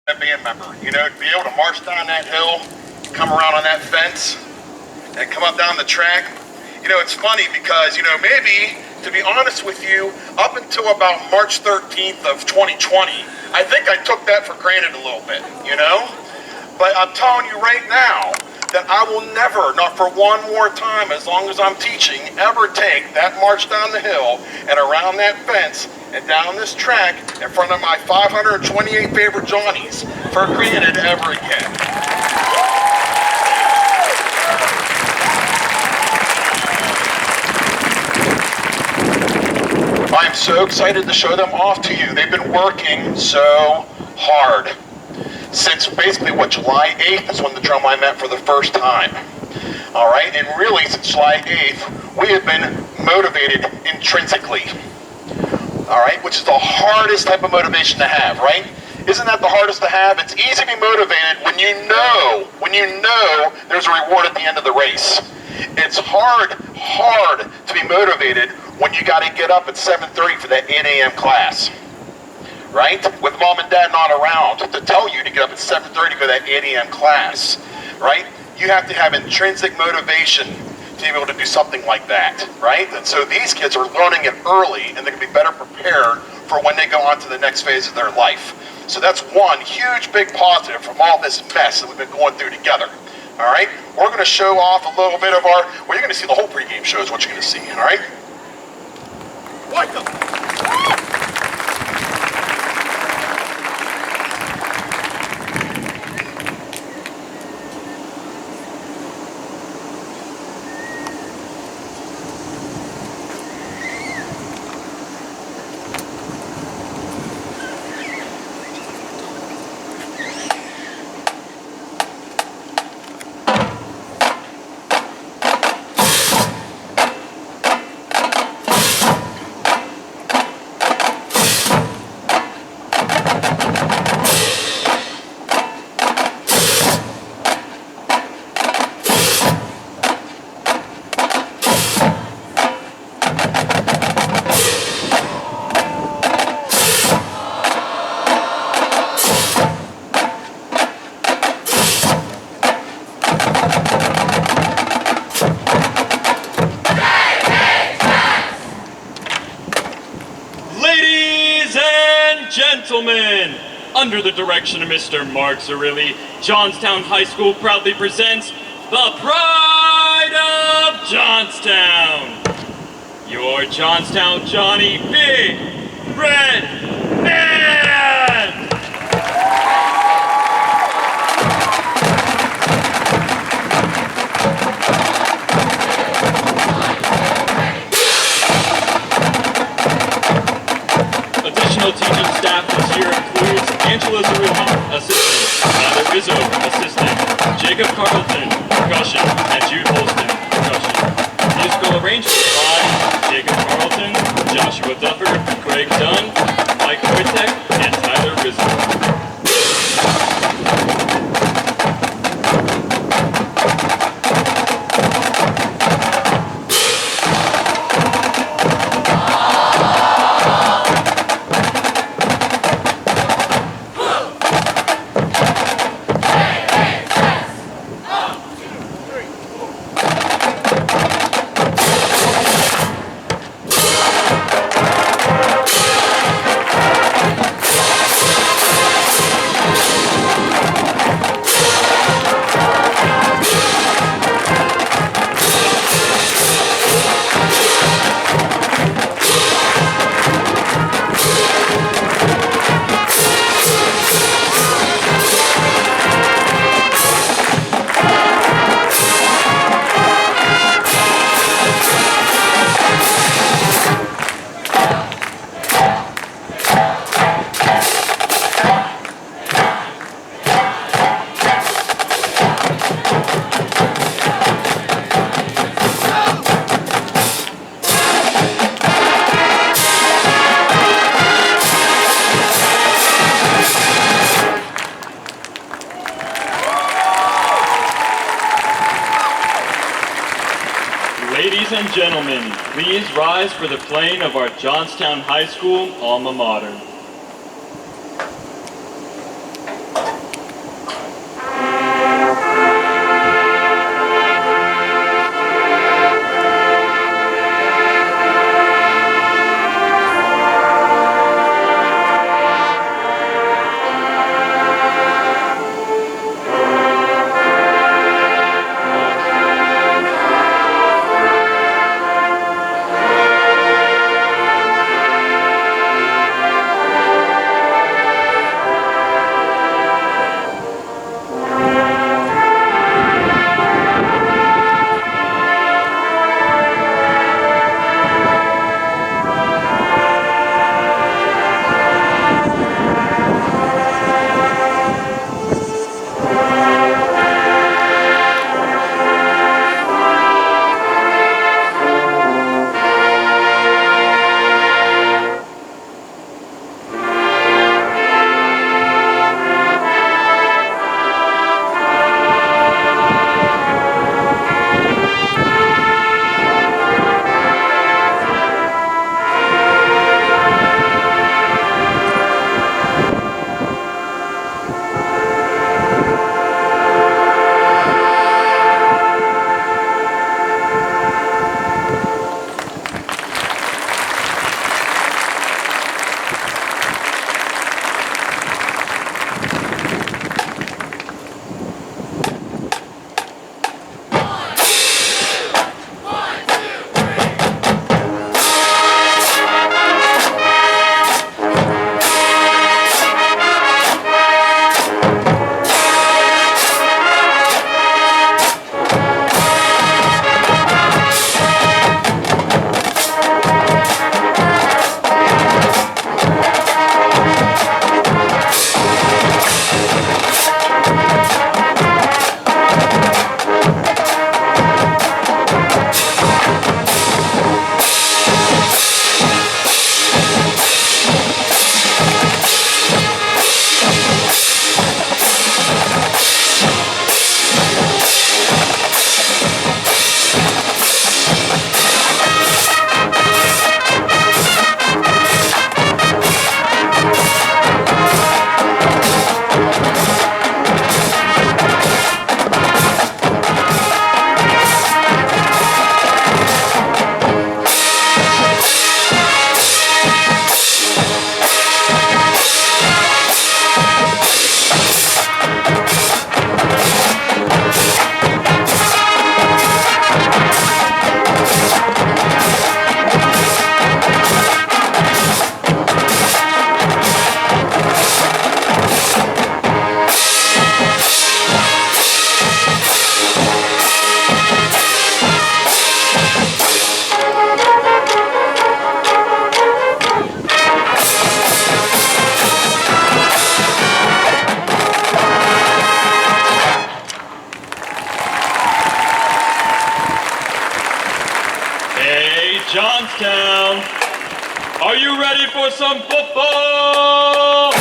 a band member. You know, to be able to march down that hill, come around on that fence, and come up down the track. You know, it's funny because, you know, maybe, to be honest with you, up until about March 13th of 2020, I think I took that for granted a little bit, you know? But I'm telling you right now that I will never, not for one more time, as long as I'm teaching, ever take that march down the hill and around that fence and down this track in front of my 528 favorite Johnnies for granted ever again. I'm so excited to show them off to you. They've been working so hard since basically July 8th is when the drum line met for the first time. All right, and really since July 8th, we have been motivated intrinsically. All right, which is the hardest type of motivation to have, right? Isn't that the hardest to have? It's easy to be motivated when you know there's a reward at the end of the race. It's hard to be motivated when you got to get up at 7:30 for that 8 a.m. class, right? With mom and dad not around to tell you to get up at 7:30 for that 8 a.m. class, right? You have to have intrinsic motivation to be able to do something like that, right? And so these kids are learning it early, and they're going to be better prepared for when they go on to the next phase of their life. So that's one huge, big positive from all this mess that we've been going through together. All right? We're going to show off a little bit of our, well, you're going to see the whole pregame show is what you're going to see, all right? Welcome. Gentlemen, under the direction of Mr. Mark Zerilli, Johnstown High School proudly presents the Pride of Johnstown. Your Johnstown Johnny Big Red Man! Additional teaching staff this year includes Angela Zerilli, assistant, Tyler Rizzo, assistant, Jacob Carlton, percussion, and Jude Holston, percussion. Musical arrangement by Jacob Carlton, Joshua Duffer, Greg Dunn, Mike Wojtek, and Tyler Rizzo. Ladies and gentlemen, please rise for the playing of our Johnstown High School alma mater. down. Are you ready for some football?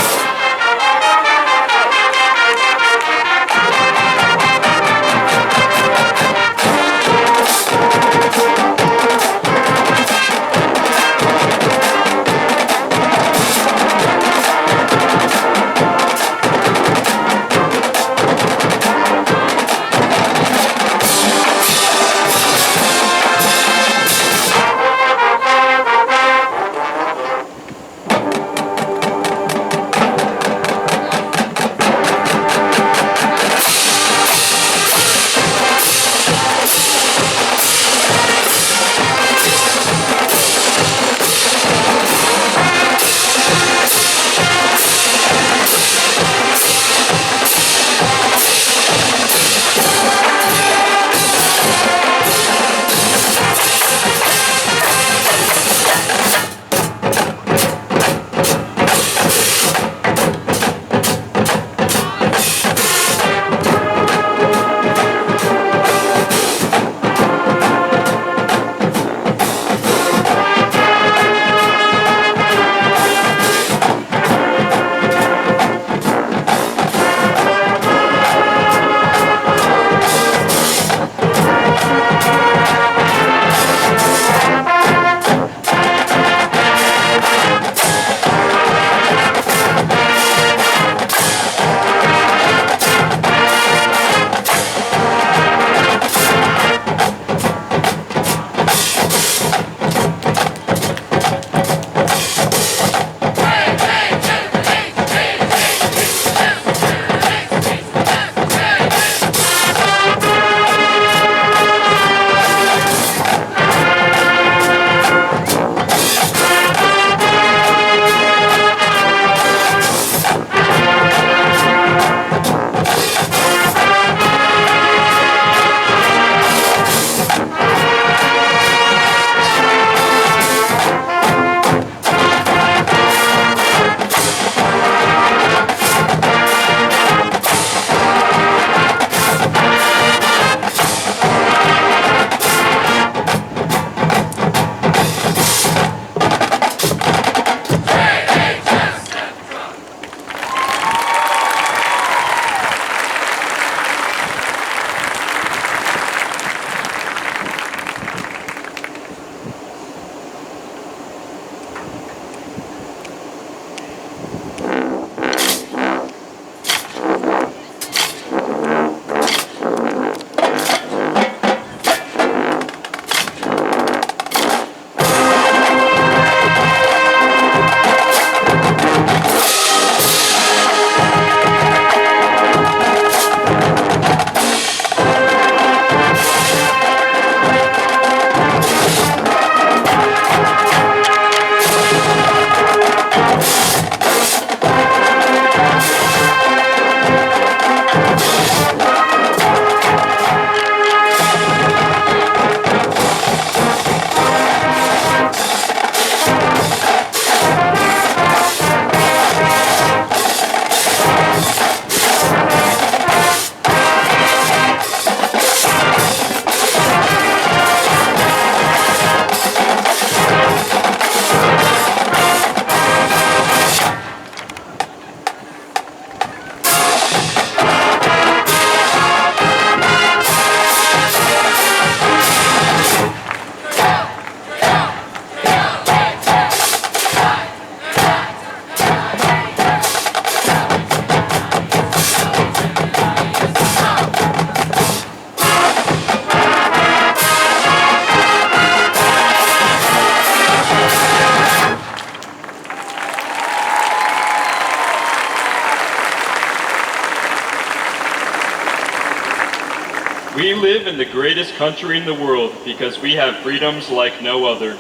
We live in the greatest country in the world because we have freedoms like no other.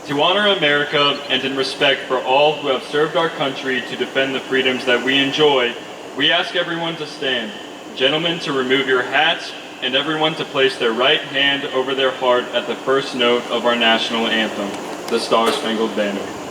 To honor America and in respect for all who have served our country to defend the freedoms that we enjoy, we ask everyone to stand. Gentlemen, to remove your hats, and everyone to place their right hand over their heart at the first note of our national anthem, the Star-Spangled Banner.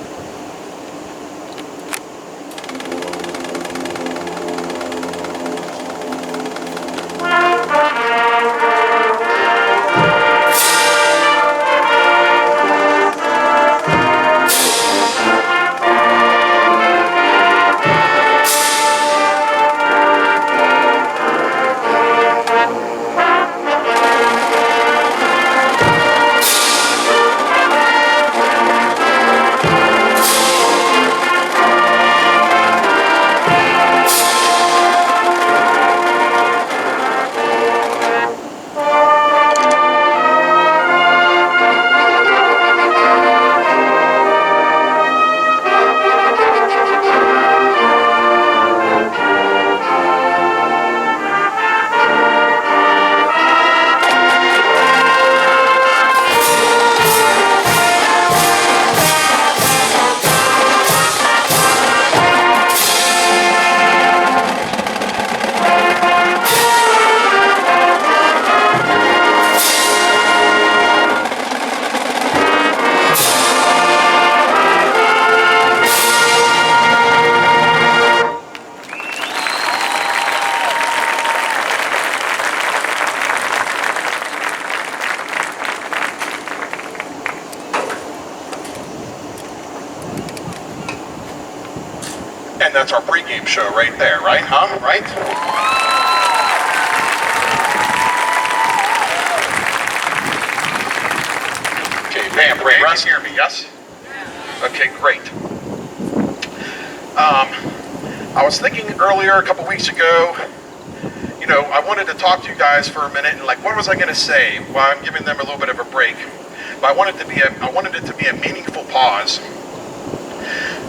And that's our pregame show right there, right? Huh? Right? Okay, Pam, you can hear me, yes? Okay, great. I was thinking earlier, a couple weeks ago, you know, I wanted to talk to you guys for a minute and like, what was I going to say while I'm giving them a little bit of a break? But I wanted it to be a meaningful pause.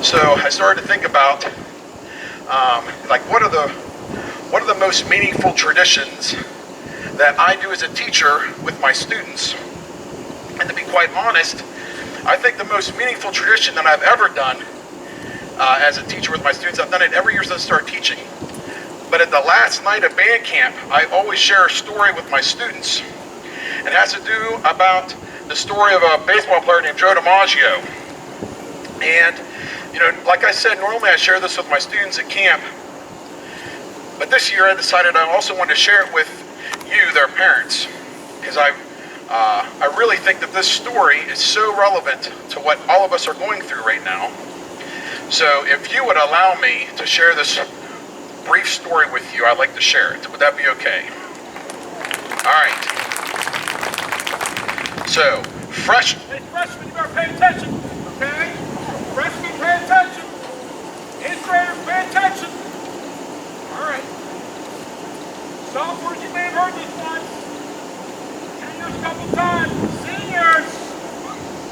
So I started to think about, like, what are the most meaningful traditions that I do as a teacher with my students? And to be quite honest, I think the most meaningful tradition that I've ever done as a teacher with my students, I've done it every year since I started teaching. But at the last night of band camp, I always share a story with my students. It has to do about the story of a baseball player named Joe DiMaggio. And, you know, like I said, normally I share this with my students at camp. But this year I decided I also wanted to share it with you, their parents. Because I really think that this story is so relevant to what all of us are going through right now. So if you would allow me to share this brief story with you, I'd like to share it. Would that be okay? All right. So, Hey, freshmen, you better pay attention, okay? Freshmen, pay attention. Eighth graders, pay attention. All right. Sophomores, you may have heard this one. Juniors, a couple times. Seniors,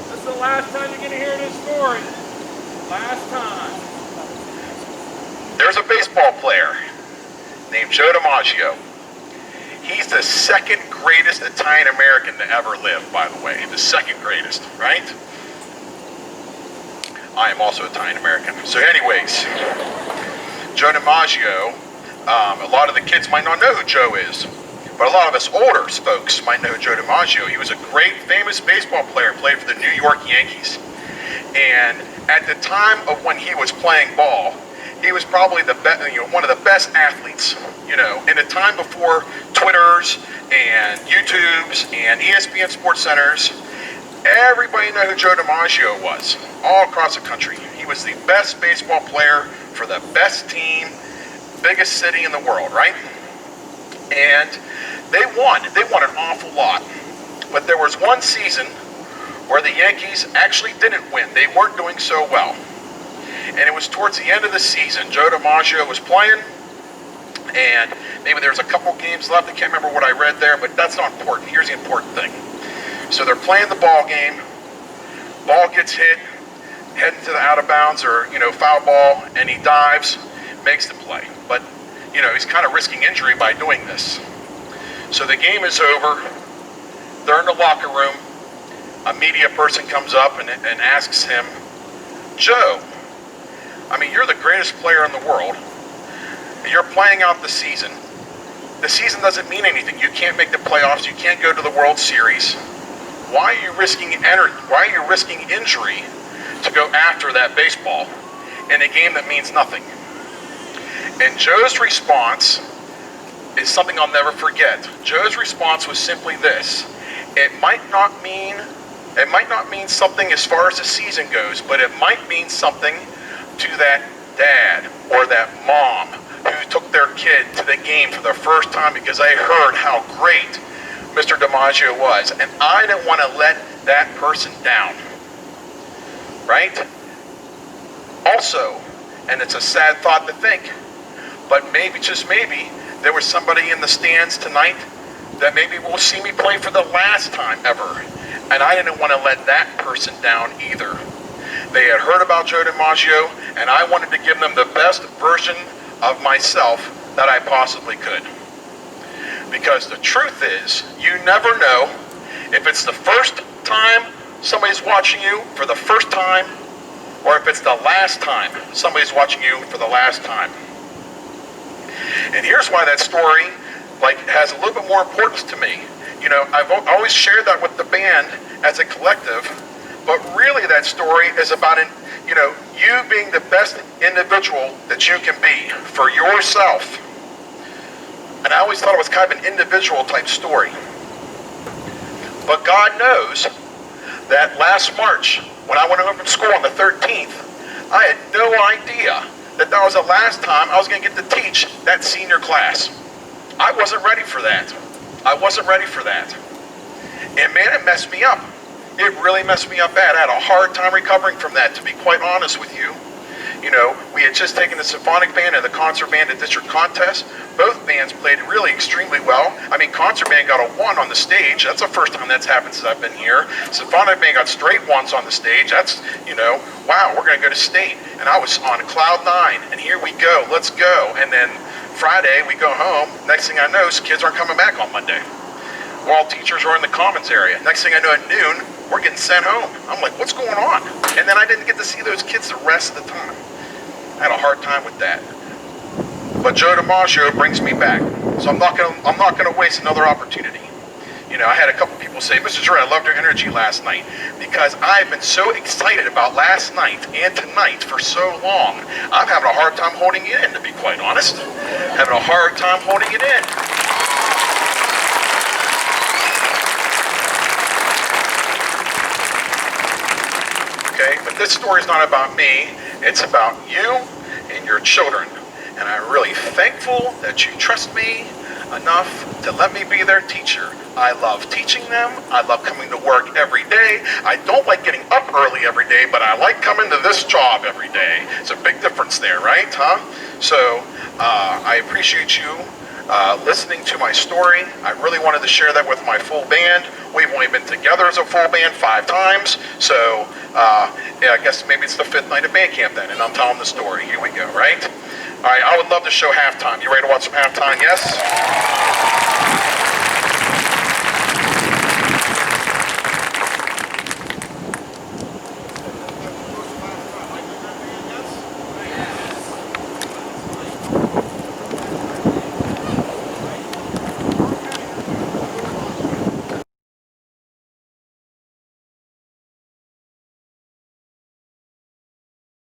this is the last time you're going to hear this story. Last time. there's a baseball player named Joe DiMaggio. He's the second greatest Italian American to ever live, by the way. The second greatest, right? I am also Italian American. So anyways, Joe DiMaggio, a lot of the kids might not know who Joe is, but a lot of us older folks might know Joe DiMaggio. He was a great, famous baseball player, played for the New York Yankees. And at the time of when he was playing ball, he was probably the one of the best athletes, in a time before Twitters and YouTubes and ESPN Sports Centers. Everybody knew who Joe DiMaggio was, all across the country. He was the best baseball player for the best team, biggest city in the world, right? And they won an awful lot. But there was one season where the Yankees actually didn't win. They weren't doing so well. And it was towards the end of the season. Joe DiMaggio was playing, and maybe there was a couple games left. I can't remember what I read there, but that's not important. Here's the important thing. So they're playing the ball game. Ball gets hit, heading to the out of bounds or, foul ball, and he dives, makes the play. But, he's kind of risking injury by doing this. So the game is over. They're in the locker room. A media person comes up and asks him, Joe, you're the greatest player in the world. You're playing out the season. The season doesn't mean anything. You can't make the playoffs. You can't go to the World Series. Why are you risking injury to go after that baseball in a game that means nothing? And Joe's response is something I'll never forget. Joe's response was simply this. It might not mean something as far as the season goes, but it might mean something to that dad or that mom who took their kid to the game for the first time because they heard how great Mr. DiMaggio was, and I didn't want to let that person down, right? Also, and it's a sad thought to think, but maybe, just maybe, there was somebody in the stands tonight that maybe will see me play for the last time ever, and I didn't want to let that person down either. They had heard about Joe DiMaggio, and I wanted to give them the best version of myself that I possibly could. Because the truth is, you never know if it's the first time somebody's watching you for the first time, or if it's the last time somebody's watching you for the last time. And here's why that story has a little bit more importance to me. I've always shared that with the band as a collective, but really that story is about you being the best individual that you can be for yourself. And I always thought it was kind of an individual type story. But God knows that last March, when I went home from school on the 13th, I had no idea that was the last time I was going to get to teach that senior class. I wasn't ready for that. I wasn't ready for that. And man, it messed me up. It really messed me up bad. I had a hard time recovering from that, to be quite honest with you. You know, we had just taken the symphonic band and the concert band to district contest. Both bands played really extremely well. I mean, concert band got a 1 on the stage. That's the first time that's happened since I've been here. Symphonic band got straight 1s on the stage. That's, you know, wow, we're going to go to state. And I was on cloud 9. And here we go. Let's go. And then Friday, we go home. Next thing I know, kids aren't coming back on Monday. All teachers are in the commons area. Next thing I know, at noon, we're getting sent home. I'm like, what's going on? And then I didn't get to see those kids the rest of the time. I had a hard time with that. But Joe DiMaggio brings me back. So I'm not gonna waste another opportunity. You know, I had a couple people say, Mr. Dre, I loved your energy last night, because I've been so excited about last night and tonight for so long. I'm having a hard time holding it in, to be quite honest. Having a hard time holding it in. Okay, but this story is not about me. It's about you and your children. And I'm really thankful that you trust me enough to let me be their teacher. I love teaching them. I love coming to work every day. I don't like getting up early every day, but I like coming to this job every day. It's a big difference there, right, huh? So I appreciate you listening to my story. I really wanted to share that with my full band. We've only been together as a full band 5 times, so yeah, I guess maybe it's the 5th night of band camp then, and I'm telling the story. Here we go, right? All right, I would love to show halftime. You ready to watch some halftime? Yes?